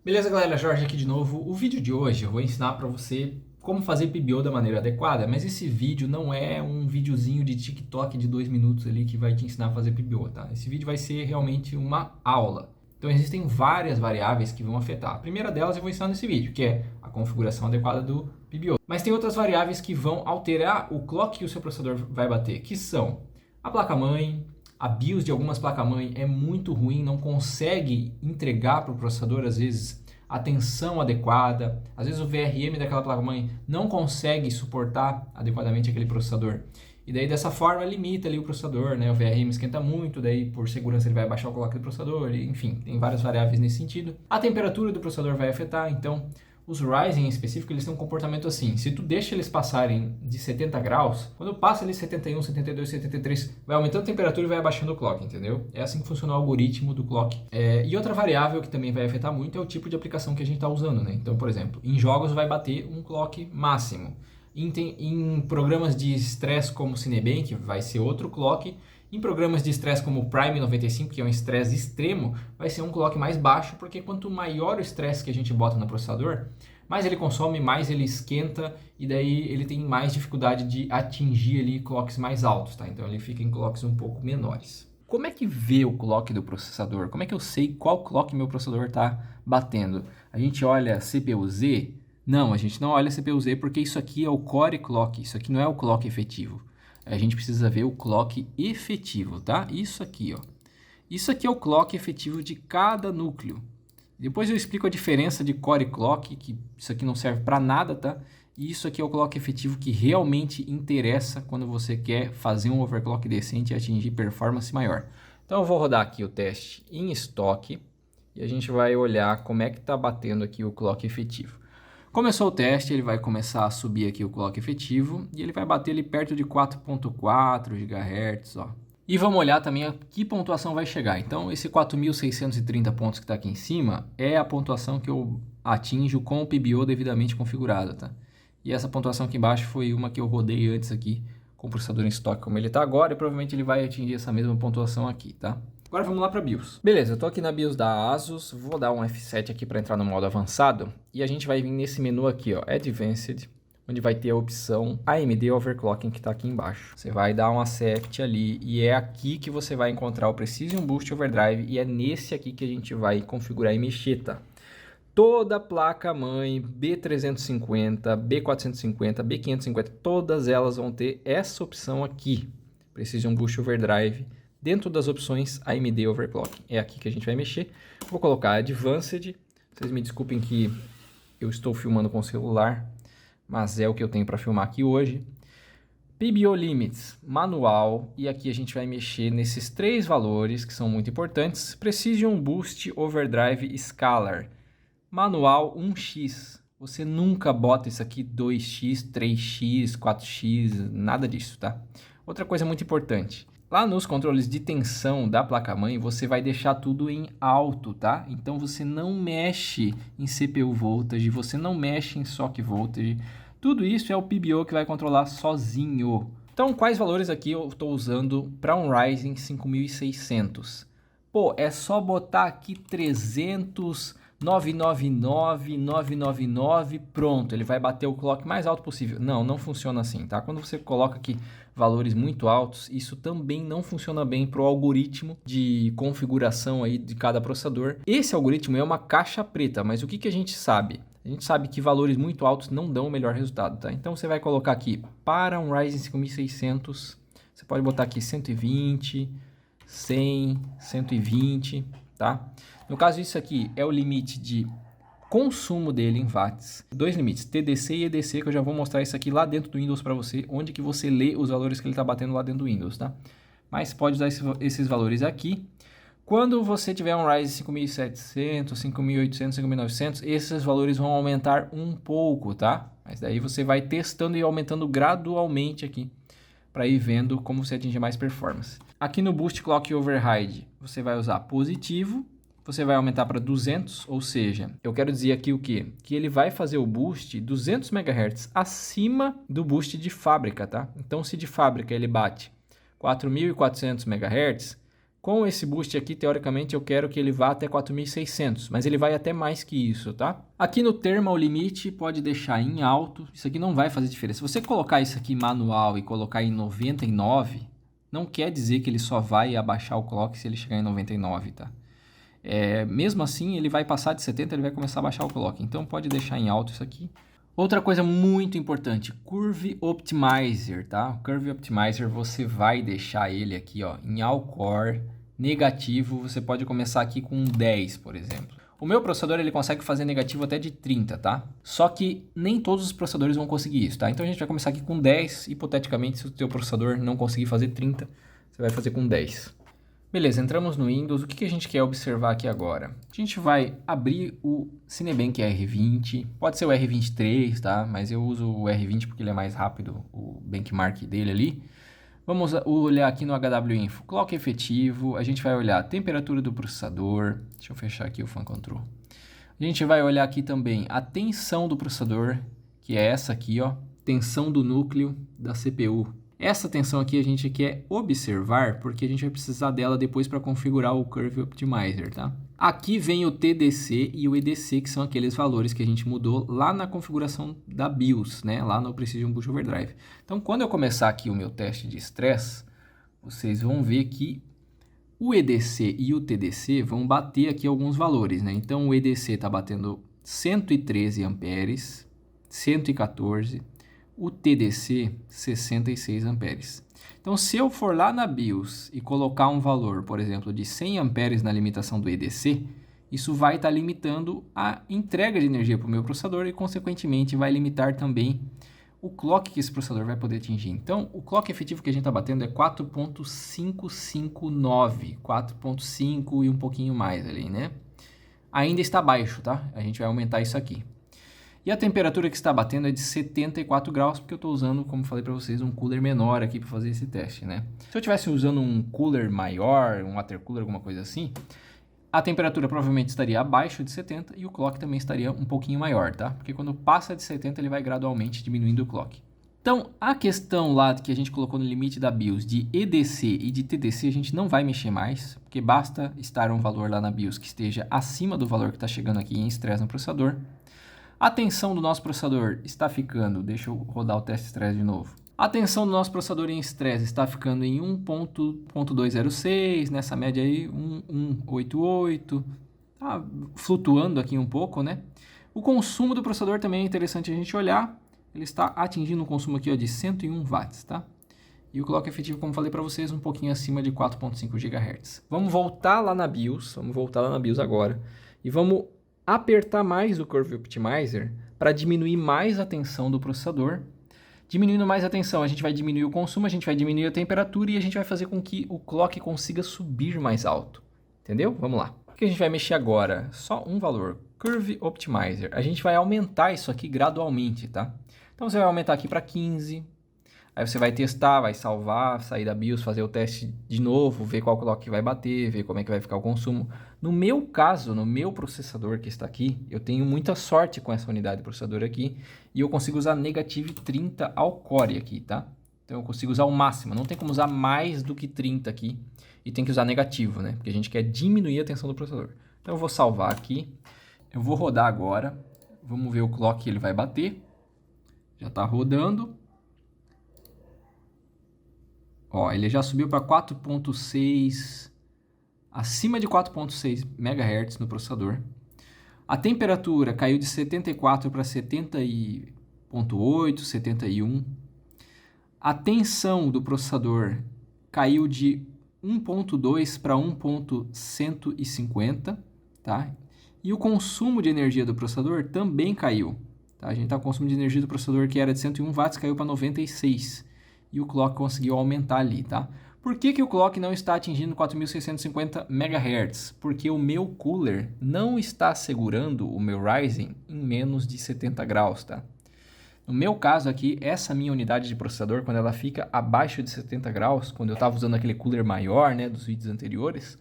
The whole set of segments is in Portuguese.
Beleza, galera? Jorge aqui de novo. O vídeo de hoje eu vou ensinar para você como fazer PBO da maneira adequada, mas esse vídeo não é um videozinho de TikTok de 2 minutos ali que vai te ensinar a fazer PBO, tá? Esse vídeo vai ser realmente uma aula. Então existem várias variáveis que vão afetar. A primeira delas eu vou ensinar nesse vídeo, que é a configuração adequada do PBO. Mas tem outras variáveis que vão alterar o clock que o seu processador vai bater, que são a placa-mãe. A BIOS de algumas placas-mãe é muito ruim, não consegue entregar para o processador, às vezes, a tensão adequada. Às vezes o VRM daquela placa-mãe não consegue suportar adequadamente aquele processador. E daí, dessa forma, limita ali o processador, né? O VRM esquenta muito, daí por segurança ele vai baixar o clock do processador, enfim, tem várias variáveis nesse sentido. A temperatura do processador vai afetar, então os Ryzen em específico, eles têm um comportamento assim. Se tu deixa eles passarem de 70 graus, quando passa ali 71, 72, 73, vai aumentando a temperatura e vai abaixando o clock, entendeu? É assim que funciona o algoritmo do clock. E outra variável que também vai afetar muito é o tipo de aplicação que a gente está usando, né? Então, por exemplo, em jogos vai bater um clock máximo. Em programas de estresse como o Cinebench vai ser outro clock. Em programas de estresse como o Prime 95, que é um estresse extremo, vai ser um clock mais baixo, porque quanto maior o estresse que a gente bota no processador, mais ele consome, mais ele esquenta, e daí ele tem mais dificuldade de atingir ali clocks mais altos, tá? Então ele fica em clocks um pouco menores. Como é que vê o clock do processador? Como é que eu sei qual clock meu processador está batendo? A gente olha CPU-Z? Não, a gente não olha CPU-Z porque isso aqui é o core clock, isso aqui não é o clock efetivo. A gente precisa ver o clock efetivo, tá? Isso aqui, ó. Isso aqui é o clock efetivo de cada núcleo. Depois eu explico a diferença de core clock, que isso aqui não serve para nada, tá? E isso aqui é o clock efetivo que realmente interessa quando você quer fazer um overclock decente e atingir performance maior. Então eu vou rodar aqui o teste em estoque e a gente vai olhar como é que está batendo aqui o clock efetivo. Começou o teste, ele vai começar a subir aqui o clock efetivo e ele vai bater ali perto de 4.4 GHz, ó. E vamos olhar também a que pontuação vai chegar. Então, esse 4.630 pontos que está aqui em cima é a pontuação que eu atinjo com o PBO devidamente configurado, tá? E essa pontuação aqui embaixo foi uma que eu rodei antes aqui com o processador em estoque como ele está agora e provavelmente ele vai atingir essa mesma pontuação aqui, tá? Agora vamos lá para a BIOS. Beleza, eu estou aqui na BIOS da ASUS, vou dar um F7 aqui para entrar no modo avançado e a gente vai vir nesse menu aqui, ó, Advanced, onde vai ter a opção AMD Overclocking que está aqui embaixo. Você vai dar um accept ali e é aqui que você vai encontrar o Precision Boost Overdrive e é nesse aqui que a gente vai configurar e mexer, tá? Toda placa-mãe B350, B450, B550, todas elas vão ter essa opção aqui, Precision Boost Overdrive, dentro das opções AMD Overclocking. É aqui que a gente vai mexer. Vou colocar Advanced. Vocês me desculpem que eu estou filmando com o celular, mas é o que eu tenho para filmar aqui hoje. PBO Limits, manual, e aqui a gente vai mexer nesses 3 valores que são muito importantes. Precision Boost Overdrive Scalar, manual 1x. Você nunca bota isso aqui 2x, 3x, 4x, nada disso, tá? Outra coisa muito importante. Lá nos controles de tensão da placa-mãe, você vai deixar tudo em alto, tá? Então você não mexe em CPU voltage, você não mexe em socket voltage. Tudo isso é o PBO que vai controlar sozinho. Então, quais valores aqui eu estou usando para um Ryzen 5600? Pô, é só botar aqui 300, 999, 999, pronto, ele vai bater o clock mais alto possível. Não, não funciona assim, tá? Quando você coloca aqui valores muito altos, isso também não funciona bem para o algoritmo de configuração aí de cada processador. Esse algoritmo é uma caixa preta, mas o que a gente sabe? A gente sabe que valores muito altos não dão o melhor resultado, tá? Então você vai colocar aqui para um Ryzen 5600, você pode botar aqui 120, 100, 120, tá? No caso, isso aqui é o limite de consumo dele em watts. 2 limites, TDC e EDC, que eu já vou mostrar isso aqui lá dentro do Windows para você, onde que você lê os valores que ele está batendo lá dentro do Windows, tá? Mas pode usar esses valores aqui. Quando você tiver um Ryzen 5700, 5800, 5900, esses valores vão aumentar um pouco, tá? Mas daí você vai testando e aumentando gradualmente aqui, para ir vendo como você atingir mais performance. Aqui no Boost Clock Override, você vai usar positivo, você vai aumentar para 200, ou seja, eu quero dizer aqui o quê? Que ele vai fazer o boost 200 MHz acima do boost de fábrica, tá? Então, se de fábrica ele bate 4.400 MHz, Com esse boost aqui, teoricamente, eu quero que ele vá até 4.600, mas ele vai até mais que isso, tá? Aqui no Thermal Limit, pode deixar em alto, isso aqui não vai fazer diferença. Se você colocar isso aqui manual e colocar em 99, não quer dizer que ele só vai abaixar o clock se ele chegar em 99, tá? Mesmo assim, ele vai passar de 70, ele vai começar a baixar o clock, então pode deixar em alto isso aqui. Outra coisa muito importante, Curve Optimizer, tá? O Curve Optimizer, você vai deixar ele aqui, ó, em All-Core, negativo, você pode começar aqui com 10, por exemplo. O meu processador, ele consegue fazer negativo até de 30, tá? Só que nem todos os processadores vão conseguir isso, tá? Então a gente vai começar aqui com 10, hipoteticamente, se o teu processador não conseguir fazer 30, você vai fazer com 10. Beleza, entramos no Windows. O que a gente quer observar aqui agora? A gente vai abrir o Cinebench R20, pode ser o R23, tá? Mas eu uso o R20 porque ele é mais rápido, o benchmark dele ali. Vamos olhar aqui no HW Info, clock efetivo, a gente vai olhar a temperatura do processador. Deixa eu fechar aqui o Fan Control. A gente vai olhar aqui também a tensão do processador, que é essa aqui, ó, tensão do núcleo da CPU. Essa tensão aqui a gente quer observar porque a gente vai precisar dela depois para configurar o Curve Optimizer, tá? Aqui vem o TDC e o EDC, que são aqueles valores que a gente mudou lá na configuração da BIOS, né? Lá no Precision Boost Overdrive. Então, quando eu começar aqui o meu teste de estresse, vocês vão ver que o EDC e o TDC vão bater aqui alguns valores, né? Então, o EDC está batendo 113 amperes, 114, o TDC 66 amperes. Então, se eu for lá na BIOS e colocar um valor, por exemplo, de 100 amperes na limitação do EDC, isso vai estar limitando a entrega de energia para o meu processador e, consequentemente, vai limitar também o clock que esse processador vai poder atingir. Então, o clock efetivo que a gente está batendo é 4.559, 4.5 e um pouquinho mais ali, né? Ainda está baixo, tá? A gente vai aumentar isso aqui. E a temperatura que está batendo é de 74 graus, porque eu estou usando, como falei para vocês, um cooler menor aqui para fazer esse teste, né? Se eu estivesse usando um cooler maior, um water cooler, alguma coisa assim, a temperatura provavelmente estaria abaixo de 70 e o clock também estaria um pouquinho maior, tá? Porque quando passa de 70, ele vai gradualmente diminuindo o clock. Então, a questão lá que a gente colocou no limite da BIOS de EDC e de TDC, a gente não vai mexer mais, porque basta estar um valor lá na BIOS que esteja acima do valor que está chegando aqui em estresse no processador. A tensão do nosso processador está ficando, deixa eu rodar o teste estresse de novo. A tensão do nosso processador em estresse está ficando em 1.206, nessa média aí, 1.188, tá flutuando aqui um pouco, né? O consumo do processador também é interessante a gente olhar, ele está atingindo um consumo aqui ó, de 101 watts, tá? E o clock efetivo, como falei para vocês, um pouquinho acima de 4.5 GHz. Vamos voltar lá na BIOS agora e vamos apertar mais o Curve Optimizer para diminuir mais a tensão do processador. Diminuindo mais a tensão, a gente vai diminuir o consumo, a gente vai diminuir a temperatura e a gente vai fazer com que o clock consiga subir mais alto. Entendeu? Vamos lá. O que a gente vai mexer agora? Só um valor, Curve Optimizer. A gente vai aumentar isso aqui gradualmente, tá? Então você vai aumentar aqui para 15. Aí você vai testar, vai salvar, sair da BIOS, fazer o teste de novo, ver qual clock vai bater, ver como é que vai ficar o consumo. No meu caso, no meu processador que está aqui, eu tenho muita sorte com essa unidade de processador aqui e eu consigo usar Negative 30 ao core aqui, tá? Então eu consigo usar o máximo, não tem como usar mais do que 30 aqui e tem que usar negativo, né? Porque a gente quer diminuir a tensão do processador. Então eu vou salvar aqui, eu vou rodar agora, vamos ver o clock que ele vai bater. Já está rodando. Ó, ele já subiu para 4.6, acima de 4.6 MHz no processador. A temperatura caiu de 74 para 70.8, 71. A tensão do processador caiu de 1.2 para 1.150, tá? E o consumo de energia do processador também caiu. Tá? A gente tá com o consumo de energia do processador que era de 101 watts, caiu para 96. E o clock conseguiu aumentar ali, tá? Por que o clock não está atingindo 4.650 MHz? Porque o meu cooler não está segurando o meu Ryzen em menos de 70 graus, tá? No meu caso aqui, essa minha unidade de processador, quando ela fica abaixo de 70 graus, quando eu estava usando aquele cooler maior, né, dos vídeos anteriores,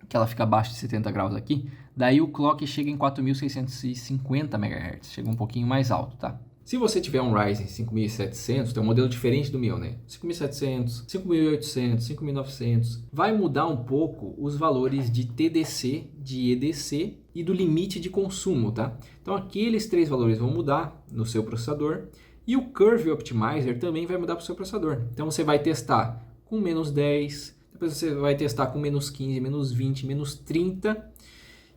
que ela fica abaixo de 70 graus aqui, daí o clock chega em 4.650 MHz, chega um pouquinho mais alto, tá? Se você tiver um Ryzen 5700, tem um modelo diferente do meu, né? 5700, 5800, 5900, vai mudar um pouco os valores de TDC, de EDC e do limite de consumo, tá? Então aqueles três valores vão mudar no seu processador e o Curve Optimizer também vai mudar para o seu processador. Então você vai testar com menos 10, depois você vai testar com menos 15, menos 20, menos 30.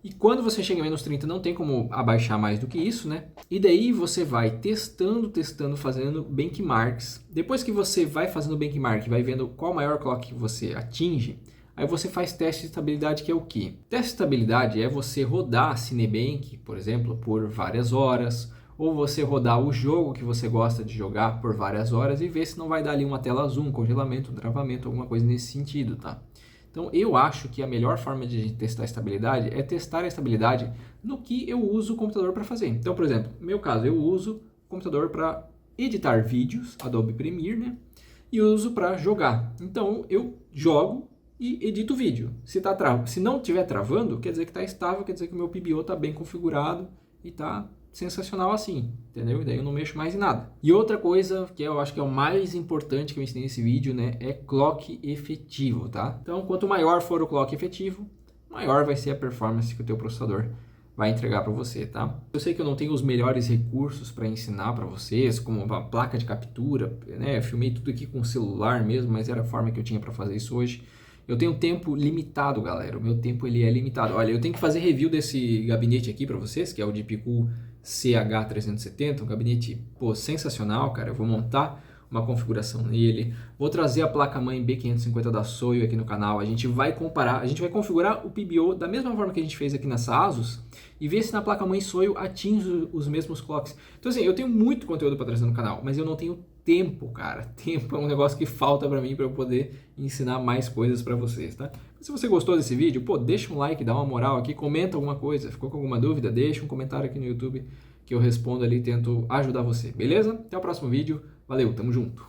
E quando você chega em menos 30, não tem como abaixar mais do que isso, né? E daí você vai testando, fazendo benchmarks. Depois que você vai fazendo benchmark, vai vendo qual maior clock que você atinge, aí você faz teste de estabilidade, que é o quê? Teste de estabilidade é você rodar a Cinebench, por exemplo, por várias horas, ou você rodar o jogo que você gosta de jogar por várias horas e ver se não vai dar ali uma tela azul, um congelamento, um travamento, alguma coisa nesse sentido, tá? Então, eu acho que a melhor forma de testar a estabilidade é testar a estabilidade no que eu uso o computador para fazer. Então, por exemplo, no meu caso, eu uso o computador para editar vídeos, Adobe Premiere, né? E uso para jogar. Então, eu jogo e edito vídeo. Se não estiver travando, quer dizer que está estável, quer dizer que o meu PBO está bem configurado e está sensacional assim, entendeu? E daí eu não mexo mais em nada. E outra coisa que eu acho que é o mais importante que eu ensinei nesse vídeo, né, é clock efetivo, tá? Então, quanto maior for o clock efetivo, maior vai ser a performance que o teu processador vai entregar para você, tá? Eu sei que eu não tenho os melhores recursos para ensinar para vocês, como uma placa de captura, né? Eu filmei tudo aqui com o celular mesmo, mas era a forma que eu tinha para fazer isso hoje. Eu tenho tempo limitado, galera. O meu tempo ele é limitado. Olha, eu tenho que fazer review desse gabinete aqui para vocês, que é o Deepcool CH370, um gabinete, pô, sensacional, cara. Eu vou montar uma configuração nele, vou trazer a placa-mãe B550 da Soio aqui no canal, a gente vai comparar, a gente vai configurar o PBO da mesma forma que a gente fez aqui nessa Asus e ver se na placa-mãe Soio atinge os mesmos clocks. Então assim, eu tenho muito conteúdo para trazer no canal, mas eu não tenho tempo, cara. Tempo é um negócio que falta para mim para eu poder ensinar mais coisas para vocês, tá? Se você gostou desse vídeo, pô, deixa um like, dá uma moral aqui, comenta alguma coisa, ficou com alguma dúvida, deixa um comentário aqui no YouTube que eu respondo ali e tento ajudar você, beleza? Até o próximo vídeo. Valeu, tamo junto!